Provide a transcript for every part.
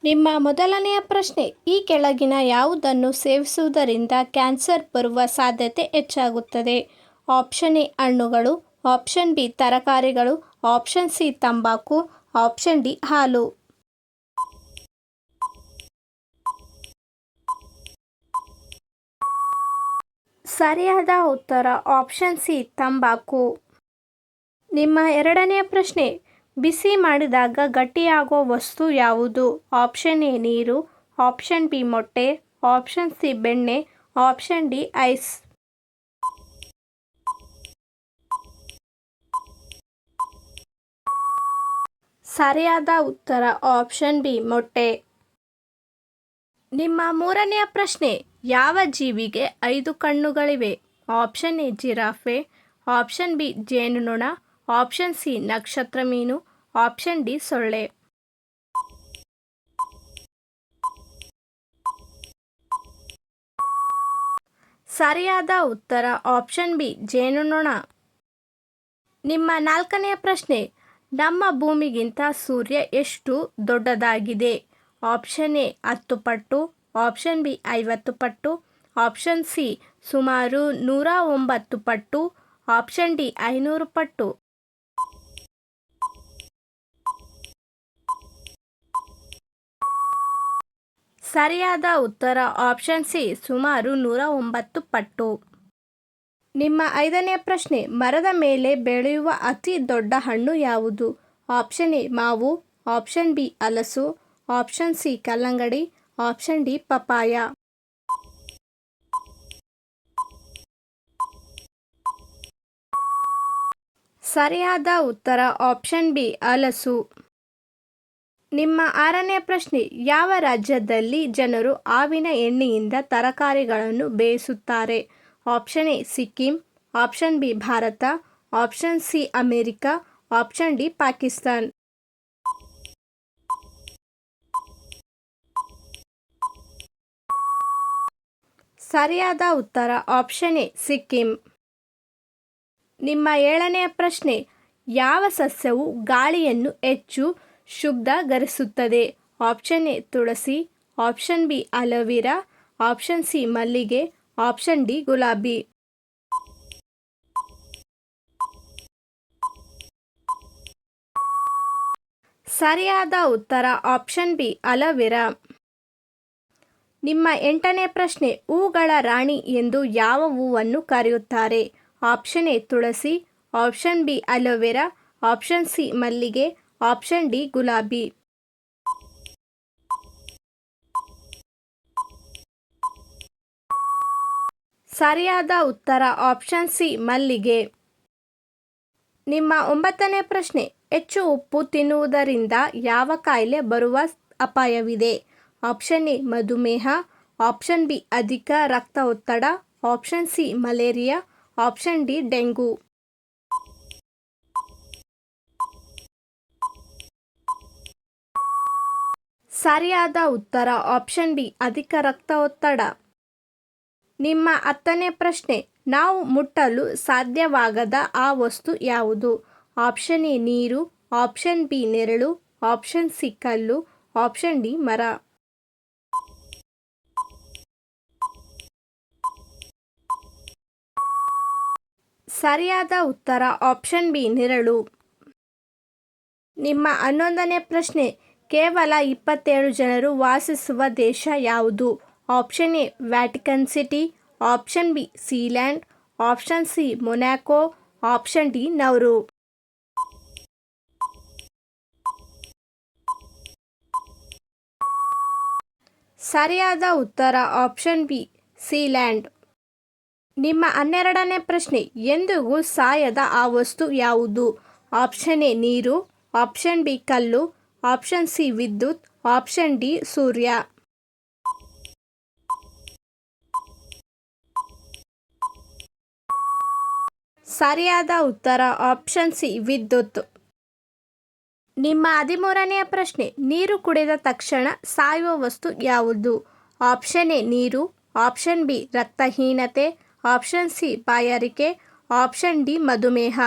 ನಿಮ್ಮ ಮೊದಲನೆಯ ಪ್ರಶ್ನೆ, ಈ ಕೆಳಗಿನ ಯಾವುದನ್ನು ಸೇವಿಸುವುದರಿಂದ ಕ್ಯಾನ್ಸರ್ ಬರುವ ಸಾಧ್ಯತೆ ಹೆಚ್ಚಾಗುತ್ತದೆ? ಆಪ್ಷನ್ ಎ ಹಣ್ಣುಗಳು, ಆಪ್ಷನ್ ಬಿ ತರಕಾರಿಗಳು, ಆಪ್ಷನ್ ಸಿ ತಂಬಾಕು, ಆಪ್ಷನ್ ಡಿ ಹಾಲು. ಸರಿಯಾದ ಉತ್ತರ ಆಪ್ಷನ್ ಸಿ ತಂಬಾಕು. ನಿಮ್ಮ ಎರಡನೆಯ ಪ್ರಶ್ನೆ, ಬಿಸಿ ಮಾಡಿದಾಗ ಗಟ್ಟಿಯಾಗುವ ವಸ್ತು ಯಾವುದು? ಆಪ್ಷನ್ ಎ ನೀರು, ಆಪ್ಷನ್ ಬಿ ಮೊಟ್ಟೆ, ಆಪ್ಷನ್ ಸಿ ಬೆಣ್ಣೆ, ಆಪ್ಷನ್ ಡಿ ಐಸ್. ಸರಿಯಾದ ಉತ್ತರ ಆಪ್ಷನ್ ಬಿ ಮೊಟ್ಟೆ. ನಿಮ್ಮ ಮೂರನೆಯ ಪ್ರಶ್ನೆ, ಯಾವ ಜೀವಿಗೆ 5 ಕಣ್ಣುಗಳಿವೆ? Option A giraffe, option B ಜೇನುನೊಣ, ಆಪ್ಷನ್ ಸಿ ನಕ್ಷತ್ರ ಮೀನು, ಆಪ್ಷನ್ ಡಿ ಸೊಳ್ಳೆ. ಸರಿಯಾದ ಉತ್ತರ ಆಪ್ಷನ್ ಬಿ ಜೇನುನೊಣ. ನಿಮ್ಮ ನಾಲ್ಕನೆಯ ಪ್ರಶ್ನೆ, ನಮ್ಮ ಭೂಮಿಗಿಂತ ಸೂರ್ಯ ಎಷ್ಟು ದೊಡ್ಡದಾಗಿದೆ? ಆಪ್ಷನ್ ಎ 10 ಪಟ್ಟು, ಆಪ್ಷನ್ ಬಿ 50 ಪಟ್ಟು, ಆಪ್ಷನ್ ಸಿ ಸುಮಾರು 109 ಪಟ್ಟು, ಆಪ್ಷನ್ ಡಿ 500 ಪಟ್ಟು. ಸರಿಯಾದ ಉತ್ತರ ಆಪ್ಷನ್ ಸಿ ಸುಮಾರು 109 ಪಟ್ಟು. ನಿಮ್ಮ ಐದನೆಯ ಪ್ರಶ್ನೆ, ಮರದ ಮೇಲೆ ಬೆಳೆಯುವ ಅತಿ ದೊಡ್ಡ ಹಣ್ಣು ಯಾವುದು? ಆಪ್ಷನ್ ಎ ಮಾವು, ಆಪ್ಷನ್ ಬಿ ಹಲಸು, ಆಪ್ಷನ್ ಸಿ ಕಲ್ಲಂಗಡಿ, ಆಪ್ಷನ್ ಡಿ ಪಪಾಯ. ಸರಿಯಾದ ಉತ್ತರ ಆಪ್ಷನ್ ಬಿ ಹಲಸು. ನಿಮ್ಮ ಆರನೆಯ ಪ್ರಶ್ನೆ, ಯಾವ ರಾಜ್ಯದಲ್ಲಿ ಜನರು ಹಾವಿನ ಎಣ್ಣೆಯಿಂದ ತರಕಾರಿಗಳನ್ನು ಬೇಯಿಸುತ್ತಾರೆ? Option A Sikkim, option B Bharat, option C America, option D Pakistan. ಸರಿಯಾದ ಉತ್ತರ ಆಪ್ಷನ್ ಎ ಸಿಕ್ಕಿಂ. ನಿಮ್ಮ ಏಳನೆಯ ಪ್ರಶ್ನೆ, ಯಾವ ಸಸ್ಯವು ಗಾಳಿಯನ್ನು ಹೆಚ್ಚು ಶುದ್ಧೀಕರಿಸುತ್ತದೆ? ಆಪ್ಷನ್ ಎ ತುಳಸಿ, option B aloe vera, option C ಮಲ್ಲಿಗೆ, ಆಪ್ಷನ್ ಡಿ ಗುಲಾಬಿ. ಸರಿಯಾದ ಉತ್ತರ ಆಪ್ಷನ್ ಬಿ ಅಲೋವೆರಾ. ನಿಮ್ಮ ಎಂಟನೇ ಪ್ರಶ್ನೆ, ಹೂಗಳ ರಾಣಿ ಎಂದು ಯಾವ ಹೂವನ್ನು ಕರೆಯುತ್ತಾರೆ? ಆಪ್ಷನ್ ಎ ತುಳಸಿ, option B aloe vera, option C ಮಲ್ಲಿಗೆ, ಆಪ್ಷನ್ ಡಿ ಗುಲಾಬಿ. ಸರಿಯಾದ ಉತ್ತರ ಆಪ್ಷನ್ ಸಿ ಮಲ್ಲಿಗೆ. ನಿಮ್ಮ ಒಂಬತ್ತನೇ ಪ್ರಶ್ನೆ, ಹೆಚ್ಚು ಉಪ್ಪು ತಿನ್ನುವುದರಿಂದ ಯಾವ ಕಾಯಿಲೆ ಬರುವ ಅಪಾಯವಿದೆ? ಆಪ್ಷನ್ ಎ ಮಧುಮೇಹ, ಆಪ್ಷನ್ ಬಿ ಅಧಿಕ ರಕ್ತದೊತ್ತಡ, option C malaria, option D dengue. ಸರಿಯಾದ ಉತ್ತರ ಆಪ್ಷನ್ ಬಿ ಅಧಿಕ ರಕ್ತದೊತ್ತಡ. ನಿಮ್ಮ ಹತ್ತನೇ ಪ್ರಶ್ನೆ, ನಾವು ಮುಟ್ಟಲು ಸಾಧ್ಯವಾಗದ ಆ ವಸ್ತು ಯಾವುದು? ಆಪ್ಷನ್ ಎ ನೀರು, ಆಪ್ಷನ್ ಬಿ ನೆರಳು, ಆಪ್ಷನ್ ಸಿ ಕಲ್ಲು, ಆಪ್ಷನ್ ಡಿ ಮರ. ಸರಿಯಾದ ಉತ್ತರ ಆಪ್ಷನ್ ಬಿ ನೆರಳು. ನಿಮ್ಮ 11ನೇ ಪ್ರಶ್ನೆ, ಕೇವಲ 27 ಜನರು ವಾಸಿಸುವ ದೇಶ ಯಾವುದು? Option A Vatican city, option B Sealand, option C Monaco, option D Nauru. ಸರಿಯಾದ ಉತ್ತರ ಆಪ್ಷನ್ ಬಿ ಸೀಲ್ಯಾಂಡ್. ನಿಮ್ಮ 12ನೇ ಪ್ರಶ್ನೆ, ಎಂದಿಗೂ ಸಾಯದ ಆ ವಸ್ತು ಯಾವುದು? ಆಪ್ಷನ್ ಎ ನೀರು, ಆಪ್ಷನ್ ಬಿ ಕಲ್ಲು, ಆಪ್ಷನ್ ಸಿ ವಿದ್ಯುತ್, ಆಪ್ಷನ್ ಡಿ ಸೂರ್ಯ. ಸರಿಯಾದ ಉತ್ತರ ಆಪ್ಷನ್ ಸಿ ವಿದ್ಯುತ್. ನಿಮ್ಮ 13ನೆಯ ಪ್ರಶ್ನೆ, ನೀರು ಕುಡಿದ ತಕ್ಷಣ ಸಾಯುವ ವಸ್ತು ಯಾವುದು? ಆಪ್ಷನ್ ಎ ನೀರು, ಆಪ್ಷನ್ ಬಿ ರಕ್ತಹೀನತೆ, ಆಪ್ಷನ್ ಸಿ ಬಾಯಾರಿಕೆ, ಆಪ್ಷನ್ ಡಿ ಮಧುಮೇಹ.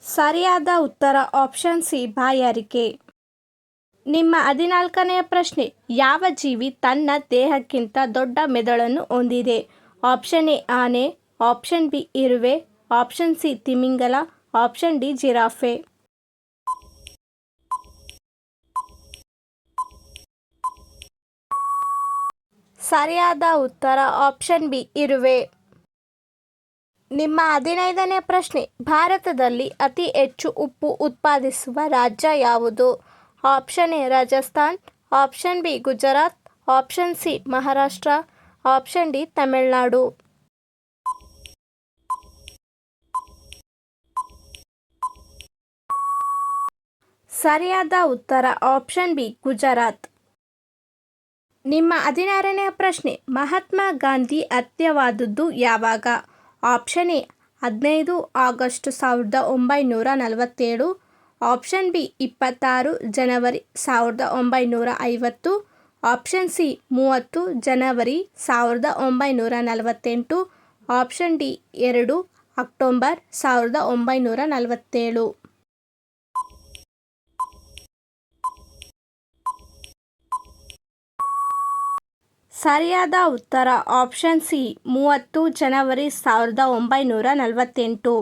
ಸರಿಯಾದ ಉತ್ತರ ಆಪ್ಷನ್ ಸಿ ಬಾಯಾರಿಕೆ. ನಿಮ್ಮ 14ನೇ ಪ್ರಶ್ನೆ, ಯಾವ ಜೀವಿ ತನ್ನ ದೇಹಕ್ಕಿಂತ ದೊಡ್ಡ ಮೆದುಳನ್ನು ಹೊಂದಿದೆ? ಆಪ್ಷನ್ ಎ ಆನೆ, ಆಪ್ಷನ್ ಬಿ ಇರುವೆ, ಆಪ್ಷನ್ ಸಿ ತಿಮಿಂಗಲ, ಆಪ್ಷನ್ ಡಿ ಜಿರಾಫೆ. ಸರಿಯಾದ ಉತ್ತರ ಆಪ್ಷನ್ ಬಿ ಇರುವೆ. ನಿಮ್ಮ 15ನೇ ಪ್ರಶ್ನೆ, ಭಾರತದಲ್ಲಿ ಅತಿ ಹೆಚ್ಚು ಉಪ್ಪು ಉತ್ಪಾದಿಸುವ ರಾಜ್ಯ ಯಾವುದು? Option A Rajasthan, option B Gujarat, option C Maharashtra, option D Tamil Nadu. ಸರಿಯಾದ ಉತ್ತರ ಆಪ್ಷನ್ ಬಿ ಗುಜರಾತ್. ನಿಮ್ಮ 16ನೇ ಪ್ರಶ್ನೆ, ಮಹಾತ್ಮ ಗಾಂಧಿ ಹತ್ಯೆವಾದದ್ದು ಯಾವಾಗ? Option A 15 August 1947, option B 26 January 1950, option C 30 January 1948, option D 2 October 1947. ಸರಿಯಾದ ಉತ್ತರ ಆಪ್ಷನ್ ಸಿ 30 ಜನವರಿ 1948.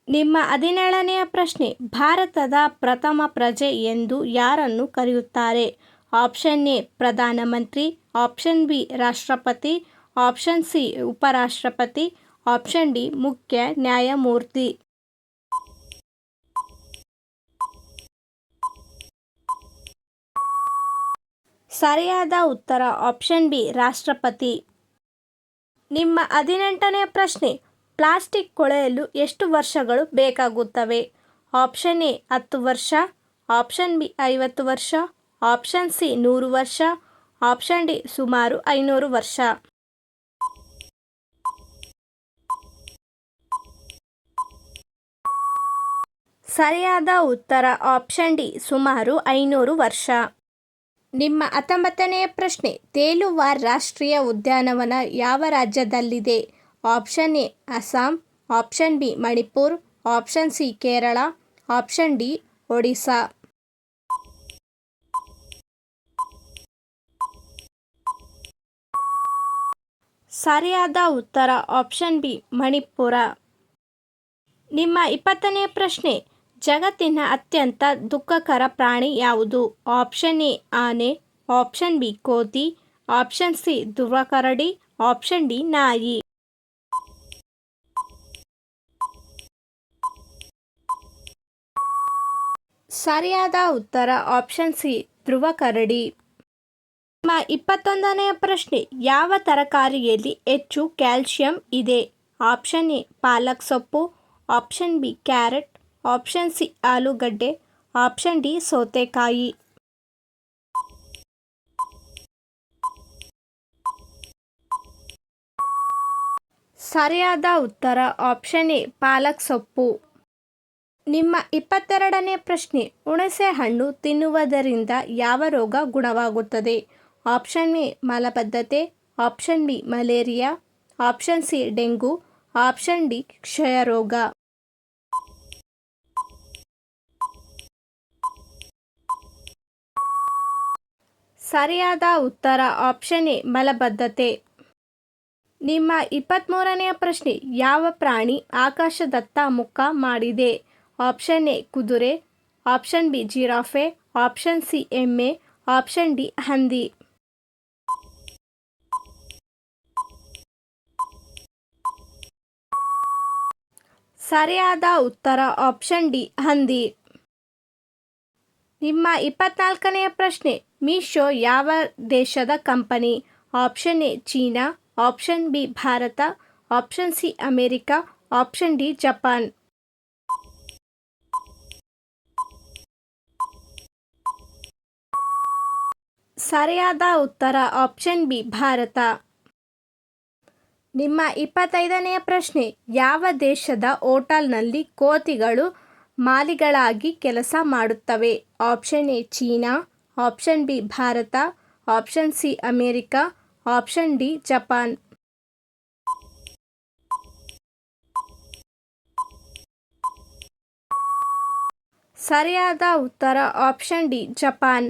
ನಿಮ್ಮ 17ನೆಯ ಪ್ರಶ್ನೆ, ಭಾರತದ ಪ್ರಥಮ ಪ್ರಜೆ ಎಂದು ಯಾರನ್ನು ಕರೆಯುತ್ತಾರೆ? ಆಪ್ಷನ್ ಎ ಪ್ರಧಾನಮಂತ್ರಿ, ಆಪ್ಷನ್ ಬಿ ರಾಷ್ಟ್ರಪತಿ, ಆಪ್ಷನ್ ಸಿ ಉಪರಾಷ್ಟ್ರಪತಿ, ಆಪ್ಷನ್ ಡಿ ಮುಖ್ಯ ನ್ಯಾಯಮೂರ್ತಿ. ಸರಿಯಾದ ಉತ್ತರ ಆಪ್ಷನ್ ಬಿ ರಾಷ್ಟ್ರಪತಿ. ನಿಮ್ಮ 18ನೇ ಪ್ರಶ್ನೆ, ಪ್ಲಾಸ್ಟಿಕ್ ಕೊಳೆಯಲು ಎಷ್ಟು ವರ್ಷಗಳು ಬೇಕಾಗುತ್ತವೆ? ಆಪ್ಷನ್ ಎ 10 ವರ್ಷ, ಆಪ್ಷನ್ ಬಿ 50 ವರ್ಷ, ಆಪ್ಷನ್ ಸಿ 100 ವರ್ಷ, ಆಪ್ಷನ್ ಡಿ ಸುಮಾರು 500 ವರ್ಷ. ಸರಿಯಾದ ಉತ್ತರ ಆಪ್ಷನ್ ಡಿ ಸುಮಾರು 500 ವರ್ಷ. ನಿಮ್ಮ 19ನೆಯ ಪ್ರಶ್ನೆ, ತೇಲುವ ರಾಷ್ಟ್ರೀಯ ಉದ್ಯಾನವನ ಯಾವ ರಾಜ್ಯದಲ್ಲಿದೆ? Option A Assam, option B Manipur, option C Kerala, option D Odisha. ಸರಿಯಾದ ಉತ್ತರ ಆಪ್ಷನ್ ಬಿ ಮಣಿಪುರ. ನಿಮ್ಮ 20ನೇ ಪ್ರಶ್ನೆ, ಜಗತ್ತಿನ ಅತ್ಯಂತ ದುಃಖಕರ ಪ್ರಾಣಿ ಯಾವುದು? ಆಪ್ಷನ್ ಎ ಆನೆ, ಆಪ್ಷನ್ ಬಿ ಕೋತಿ, ಆಪ್ಷನ್ ಸಿ ಧ್ರುವ ಕರಡಿ, ಆಪ್ಷನ್ ಡಿ ನಾಯಿ. ಸರಿಯಾದ ಉತ್ತರ ಆಪ್ಷನ್ ಸಿ ಧ್ರುವ ಕರಡಿ. ನಿಮ್ಮ 21ನೆಯ ಪ್ರಶ್ನೆ, ಯಾವ ತರಕಾರಿಯಲ್ಲಿ ಹೆಚ್ಚು ಕ್ಯಾಲ್ಸಿಯಂ ಇದೆ? ಆಪ್ಷನ್ ಎ ಪಾಲಕ್ ಸೊಪ್ಪು, option B carrot, option C ಆಲೂಗಡ್ಡೆ, ಆಪ್ಷನ್ ಡಿ ಸೌತೆಕಾಯಿ. ಸರಿಯಾದ ಉತ್ತರ ಆಪ್ಷನ್ ಎ ಪಾಲಕ್ ಸೊಪ್ಪು. ನಿಮ್ಮ 22ನೇ ಪ್ರಶ್ನೆ, ಹುಣಸೆ ಹಣ್ಣು ತಿನ್ನುವುದರಿಂದ ಯಾವ ರೋಗ ಗುಣವಾಗುತ್ತದೆ? ಆಪ್ಷನ್ ಎ ಮಲಬದ್ಧತೆ, option B malaria, option C dengue, option D ಕ್ಷಯರೋಗ. ಸರಿಯಾದ ಉತ್ತರ ಆಪ್ಷನ್ ಎ ಮಲಬದ್ಧತೆ. ನಿಮ್ಮ 23ನೆಯ ಪ್ರಶ್ನೆ, ಯಾವ ಪ್ರಾಣಿ ಆಕಾಶದತ್ತ ಮುಖ ಮಾಡಿದೆ? ಆಪ್ಷನ್ ಎ ಕುದುರೆ, option B giraffe, option C ಎಮ್ಮೆ, ಆಪ್ಷನ್ ಡಿ ಹಂದಿ. ಸರಿಯಾದ ಉತ್ತರ ಆಪ್ಷನ್ ಡಿ ಹಂದಿ. ನಿಮ್ಮ 24ನೆಯ ಪ್ರಶ್ನೆ, ಮೀಶೋ ಯಾವ ದೇಶದ company? Option A China, option B Bharat, option C America, option D Japan. ಸರಿಯಾದ ಉತ್ತರ ಆಪ್ಷನ್ ಬಿ ಭಾರತ. ನಿಮ್ಮ 25ನೆಯ ಪ್ರಶ್ನೆ, ಯಾವ ದೇಶದ ಹೋಟೆಲ್ನಲ್ಲಿ ಕೋತಿಗಳು ಮಾಲಿಗಳಾಗಿ ಕೆಲಸ ಮಾಡುತ್ತವೆ? Option A China, option B Bharat, option C America, option D Japan. ಸರಿಯಾದ ಉತ್ತರ ಆಪ್ಷನ್ ಡಿ ಜಪಾನ್.